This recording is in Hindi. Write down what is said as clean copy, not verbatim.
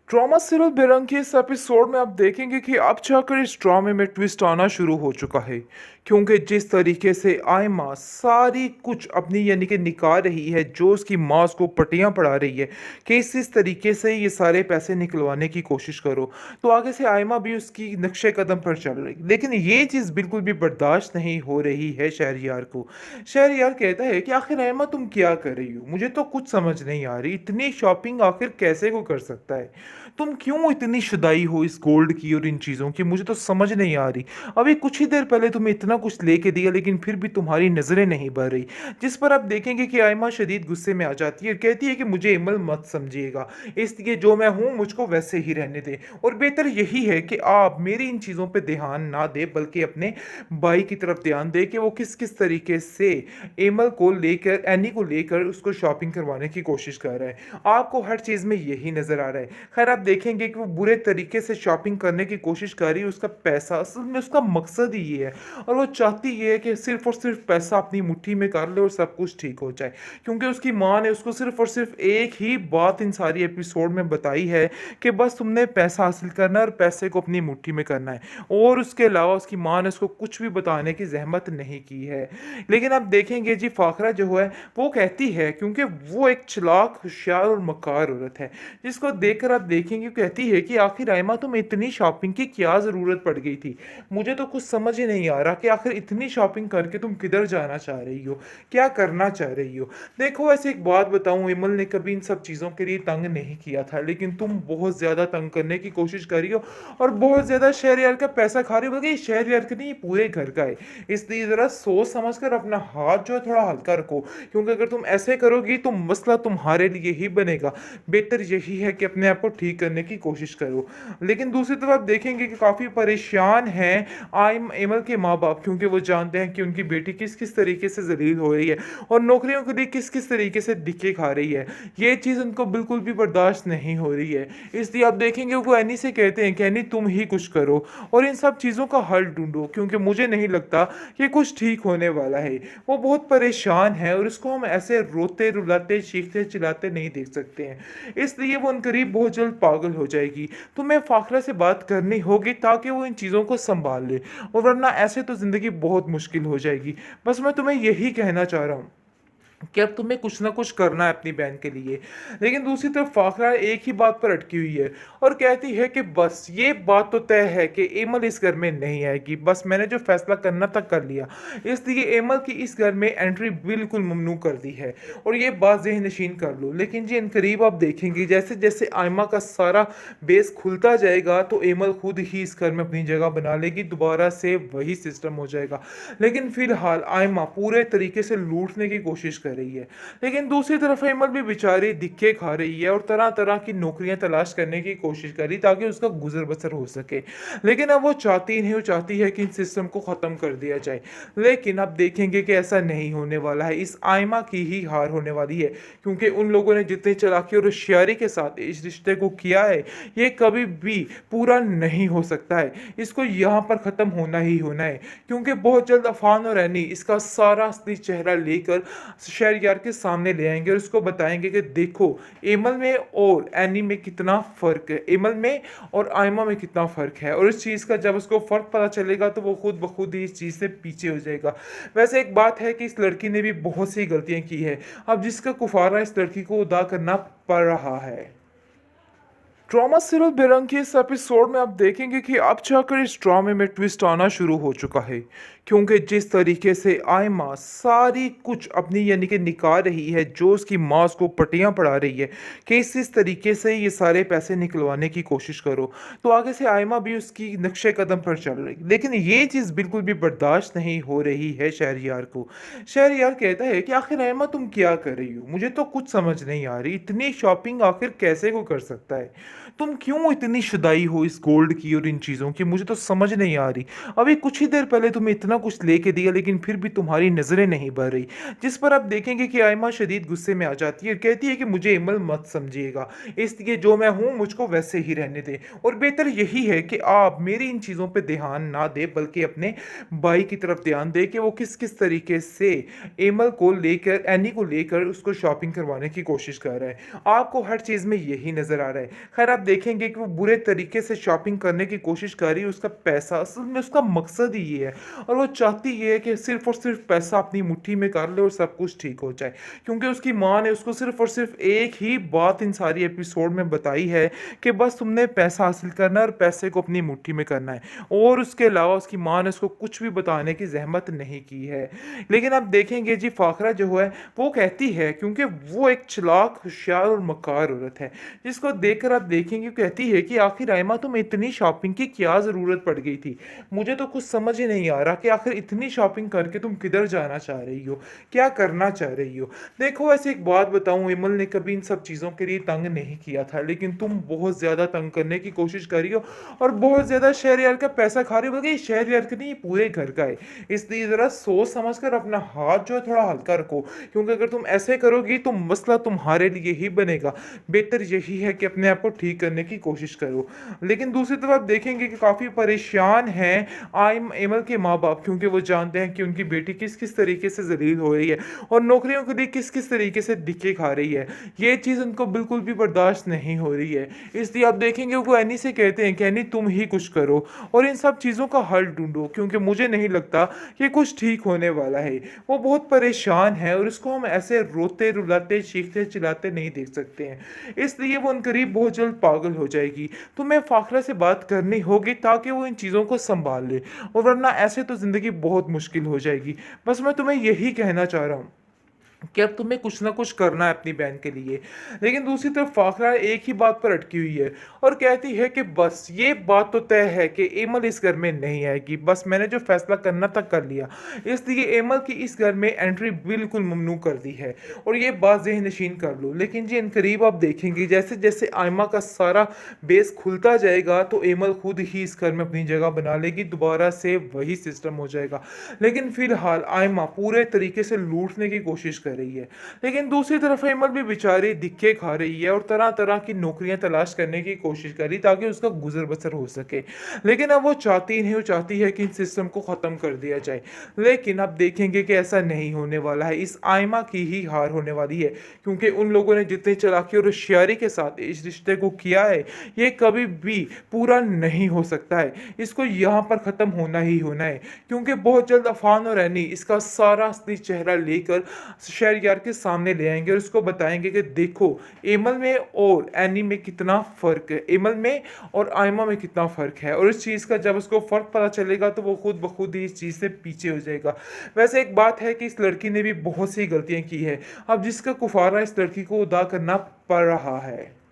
ड्रामा सीरियल बेरंग के इस एपिसोड में आप देखेंगे कि अब जाकर इस ड्रामे में ट्विस्ट आना शुरू हो चुका है। क्योंकि जिस तरीके से आयमा सारी कुछ अपनी यानी कि निकाल रही है, जो उसकी माँ उसको पट्टियाँ पढ़ा रही है कि इस तरीके से ये सारे पैसे निकलवाने की कोशिश करो, तो आगे से आयमा भी उसकी नक्शे कदम पर चल रही। लेकिन ये चीज़ बिल्कुल भी बर्दाश्त नहीं हो रही है शहरयार को। शहरयार कहता है कि आखिर आयमा तुम क्या कर रही हो, मुझे तो कुछ समझ नहीं आ रही, इतनी शॉपिंग आखिर कैसे को कर सकता है। तुम क्यों इतनी शुदाई हो इस गोल्ड की और इन चीज़ों की, मुझे तो समझ नहीं आ रही। अभी कुछ ही देर पहले तुम्हें इतना कुछ लेके दिया, लेकिन फिर भी तुम्हारी नज़रें नहीं बढ़ रही। जिस पर आप देखेंगे कि आयमा शदीद गुस्से में आ जाती है और कहती है कि मुझे इमल मत समझिएगा, इसलिए जो मैं हूँ मुझको वैसे ही रहने दे, और बेहतर यही है कि आप मेरी इन चीज़ों पर ध्यान ना दे, बल्कि अपने भाई की तरफ ध्यान दे कि वो किस किस तरीके से एमल को लेकर, एनी को लेकर उसको शॉपिंग करवाने की कोशिश कर रहा है। आपको हर चीज़ में यही नज़र आ रहा है। खैर, आप देखेंगे कि वो बुरे तरीके से शॉपिंग करने की कोशिश कर रही है। उसका पैसा असल में उसका मकसद ही ये है, और वो चाहती ये है कि सिर्फ और सिर्फ पैसा अपनी मुट्ठी में कर ले और सब कुछ ठीक हो जाए। क्योंकि उसकी माँ ने उसको सिर्फ और सिर्फ एक ही बात इन सारी एपिसोड में बताई है कि बस तुमने पैसा हासिल करना है और पैसे को अपनी मुट्ठी में करना है, और उसके अलावा उसकी माँ ने उसको कुछ भी बताने की जहमत नहीं की है। लेकिन आप देखेंगे जी, फाखरा जो है वो कहती है, क्योंकि वो एक चालाक, होशियार और मक्कार औरत है, जिसको देखकर आप देखेंगे कहती है कि आखिर आयमा तुम इतनी शॉपिंग की क्या ज़रूरत पड़ गई थी। मुझे तो कुछ समझ ही नहीं आ रहा कि आखिर इतनी शॉपिंग करके तुम किधर जाना चाह रही हो, क्या करना चाह रही हो। देखो, ऐसे एक बात बताऊं, इमल ने कभी इन सब चीज़ों के लिए तंग नहीं किया था, लेकिन तुम बहुत ज़्यादा तंग करने की कोशिश कर रही हो और बहुत ज़्यादा शहरयार का पैसा खा रही हो, बल्कि शहरयार का नहीं, ये पूरे घर का है। इसलिए ज़रा सोच समझ कर अपना हाथ जो है थोड़ा हल्का रखो, क्योंकि अगर तुम ऐसे करोगी तो मसला तुम्हारे लिए ही बनेगा। बेहतर यही है कि अपने आप को ठीक करने की कोशिश करो। लेकिन दूसरी तरफ आप देखेंगे कि काफ़ी परेशान हैं आइम एमल के माँ बाप, क्योंकि वो जानते हैं कि उनकी बेटी किस किस तरीके से जलील हो रही है और नौकरियों के लिए किस किस तरीके से धिक्के खा रही है। ये चीज़ उनको बिल्कुल भी बर्दाश्त नहीं हो रही है। इसलिए आप देखेंगे वो एनी से कहते हैं कि एनी तुम ही कुछ करो और इन सब चीज़ों का हल ढूंढो, क्योंकि मुझे नहीं लगता कि कुछ ठीक होने वाला है। वो बहुत परेशान है और इसको हम ऐसे रोते रुलाते चीखते चिल्लाते नहीं देख सकते हैं। इसलिए वो उनकरीब बहुत जल्द पागल हो जाएगी। तुम्हें फाखरा से बात करनी होगी ताकि वो इन चीज़ों को संभाल ले, और वरना ऐसे तो ज़िंदगी बहुत मुश्किल हो जाएगी। बस मैं तुम्हें यही कहना चाह रहा हूँ कि अब तुम्हें कुछ ना कुछ करना है अपनी बहन के लिए। लेकिन दूसरी तरफ फाखरा एक ही बात पर अटकी हुई है और कहती है कि बस ये बात तो तय है कि एमल इस घर में नहीं आएगी, बस मैंने जो फैसला करना था कर लिया, इसलिए एमल की इस घर में एंट्री बिल्कुल ममनू कर दी है, और ये बात ज़हन नशीन कर लो। लेकिन जी, इन करीब आप देखेंगे जैसे जैसे आयमा का सारा बेस खुलता जाएगा तो एमल खुद ही इस घर में अपनी जगह बना लेगी, दोबारा से वही सिस्टम हो जाएगा। लेकिन फिलहाल आयमा पूरे तरीके से लूटने की कोशिश कर रही है। लेकिन दूसरी तरफ एमल भी बेचारी धिक्के खा रही है और तरह तरह की नौकरियां तलाश करने की कोशिश कर रही ताकि उसका गुजर बसर हो सके। लेकिन अब वो चाहती नहीं, वो चाहती है कि इन सिस्टम को ख़त्म कर दिया जाए। लेकिन अब देखेंगे कि ऐसा नहीं होने वाला है, इस आयमा की ही हार होने वाली है, क्योंकि उन लोगों ने जितनी चालाकी और होशियारी के साथ इस रिश्ते को किया है, ये कभी भी पूरा नहीं हो सकता है। इसको यहाँ पर ख़त्म होना ही होना है, क्योंकि बहुत जल्द अफान और एनी इसका सारा असली चेहरा लेकर शहरयार के सामने ले आएंगे और उसको बताएंगे कि देखो, एमल में और एनी में कितना फ़र्क है, एमल में और आयमा में कितना फ़र्क है। और इस चीज़ का जब उसको फ़र्क पता चलेगा तो वो खुद ब खुद ही इस चीज़ से पीछे हो जाएगा। वैसे एक बात है कि इस लड़की ने भी बहुत सी गलतियाँ की है, अब जिसका कुफारा इस लड़की को अदा करना पड़ रहा है। ड्रामा सीरियल बेरंग के इस एपिसोड में आप देखेंगे कि अब जाकर इस ड्रामे में ट्विस्ट आना शुरू हो चुका है। क्योंकि जिस तरीके से आयमा सारी कुछ अपनी यानी कि निकाल रही है, जो उसकी माँ उसको पट्टियाँ पढ़ा रही है कि इस तरीके से ये सारे पैसे निकलवाने की कोशिश करो, तो आगे से आयमा भी उसकी नक्शे कदम पर चल रही। लेकिन ये चीज़ बिल्कुल भी बर्दाश्त नहीं हो रही है शहरयार को। शहरयार कहता है कि आखिर आयमा तुम क्या कर रही हो, मुझे तो कुछ समझ नहीं आ रही, इतनी शॉपिंग आखिर कैसे को कर सकता है। तुम क्यों इतनी शुदाई हो इस गोल्ड की और इन चीज़ों की, मुझे तो समझ नहीं आ रही। अभी कुछ ही देर पहले तुम्हें इतना कुछ लेके दिया, लेकिन फिर भी तुम्हारी नज़रें नहीं बढ़ रही। जिस पर आप देखेंगे कि आयमा शदीद गुस्से में आ जाती है, कहती है कि मुझे इमल मत समझिएगा, इसलिए जो मैं हूँ मुझको वैसे ही रहने दे, और बेहतर यही है कि आप मेरी इन चीज़ों पर ध्यान ना दे, बल्कि अपने भाई की तरफ ध्यान दे कि वो किस किस तरीके से एमल को लेकर, एनी को लेकर उसको शॉपिंग करवाने की कोशिश कर रहा है। आपको हर चीज़ में यही नज़र आ रहा है। खैर, बार आप देखेंगे कि वो बुरे तरीके से शॉपिंग करने की कोशिश कर रही है, उसका पैसा असल में उसका मकसद ही ये है और वो चाहती ये है कि सिर्फ़ और सिर्फ़ पैसा अपनी मुट्ठी में कर ले और सब कुछ ठीक हो जाए। क्योंकि उसकी माँ ने उसको सिर्फ़ और सिर्फ़ एक ही बात इन सारी एपिसोड में बताई है कि बस तुमने पैसा हासिल करना है और पैसे को अपनी मुट्ठी में करना है और उसके अलावा उसकी माँ ने उसको कुछ भी बताने की ज़हमत नहीं की है। लेकिन आप देखेंगे जी फ़ाखरा जो है वो कहती है क्योंकि वो एक चालाक, होशियार और मक्कार औरत है, जिसको देखकर आप देखेंगे कहती है कि आखिर आयमा तुम्हें इतनी शॉपिंग की क्या ज़रूरत पड़ गई थी? मुझे तो कुछ समझ ही नहीं आ रहा कि आखिर इतनी शॉपिंग करके तुम किधर जाना चाह रही हो? क्या करना चाह रही हो? देखो वैसे एक बात बताऊँ इमल ने कभी इन सब चीज़ों के लिए तंग नहीं किया था, लेकिन तुम बहुत ज़्यादा तंग करने की कोशिश कर रही हो और बहुत ज़्यादा शहरयार का पैसा खा रही हो, बल्कि ये शहरयार का नहीं ये पूरे घर का है। इसलिए ज़रा सोच समझ कर अपना हाथ जो है थोड़ा हल्का रखो, क्योंकि अगर तुम ऐसे करोगी तो मसला तुम्हारे लिए ही बनेगा। बेहतर यही है कि अपने आप को ठीक करने की कोशिश करो। लेकिन दूसरी तरफ आप देखेंगे कि काफ़ी परेशान हैं एमल के माँ-बाप, क्योंकि वो जानते हैं कि उनकी बेटी किस-किस तरीके से ज़लील हो रही है और नौकरियों के लिए किस-किस तरीके से धक्के खा रही है। ये चीज़ उनको बिल्कुल भी बर्दाश्त नहीं हो रही है। इसलिए आप देखेंगे वो एनी से कहते हैं कि एनी तुम ही कुछ करो और इन सब चीज़ों का हल ढूँढो, क्योंकि मुझे नहीं लगता कि कुछ ठीक होने वाला है। वो बहुत परेशान है और इसको हम ऐसे रोते-रुलाते, चीखते-चिल्लाते नहीं देख सकते हैं। इसलिए वो अनकरीब बहुत जल्द पागल हो जाएगी। तुम्हें फ़ाखरा से बात करनी होगी ताकि वो इन चीज़ों को सँभाल ले और वरना ऐसे तो ज़िंदगी बहुत मुश्किल हो जाएगी। बस मैं तुम्हें यही कहना चाह रहा हूँ कि अब तुम्हें कुछ ना कुछ करना है अपनी बहन के लिए। लेकिन दूसरी तरफ फ़ाखरा एक ही बात पर अटकी हुई है और कहती है कि बस ये बात तो तय है कि एमल इस घर में नहीं आएगी। बस मैंने जो फ़ैसला करना था कर लिया। इसलिए एमल की इस घर में एंट्री बिल्कुल ममनू कर दी है और ये बात ज़हन-नशीन कर लो। लेकिन जी इन-करीब आप देखेंगे जैसे-जैसे आयमा का सारा बेस खुलता जाएगा तो एमल खुद ही इस घर में अपनी जगह बना लेगी, दोबारा से वही सिस्टम हो जाएगा। लेकिन फ़िलहाल आयमा पूरे तरीके से लूटने की कोशिश कर रही है। लेकिन दूसरी तरफ एमल भी बेचारी धिक्के खा रही है और तरह-तरह की नौकरियाँ तलाश करने की कोशिश कर रही ताकि उसका गुज़र-बसर हो सके। लेकिन अब वो चाहती नहीं, वो चाहती है कि इन सिस्टम को ख़त्म कर दिया जाए। लेकिन अब देखेंगे कि ऐसा नहीं होने वाला है, इस आयमा की ही हार होने वाली है, क्योंकि उन लोगों ने जितनी चालाकी और होशियारी के साथ इस रिश्ते को किया है, ये कभी भी पूरा नहीं हो सकता है। इसको यहाँ पर ख़त्म होना ही होना है, क्योंकि बहुत जल्द अफ़ान और एनी इसका सारा असली चेहरा लेकर शहरयार के सामने ले आएँगे और उसको बताएँगे कि देखो एमल में और एनी में कितना फ़र्क है, एमल में और आयमा में कितना फ़र्क है। और इस चीज़ का जब उसको फ़र्क पता चलेगा तो वो खुद ब खुद ही इस चीज़ से पीछे हो जाएगा। वैसे एक बात है कि इस लड़की ने भी बहुत सी गलतियाँ की हैं। अब जिसका कुफ़ारा इस लड़की को अदा करना पड़ रहा है।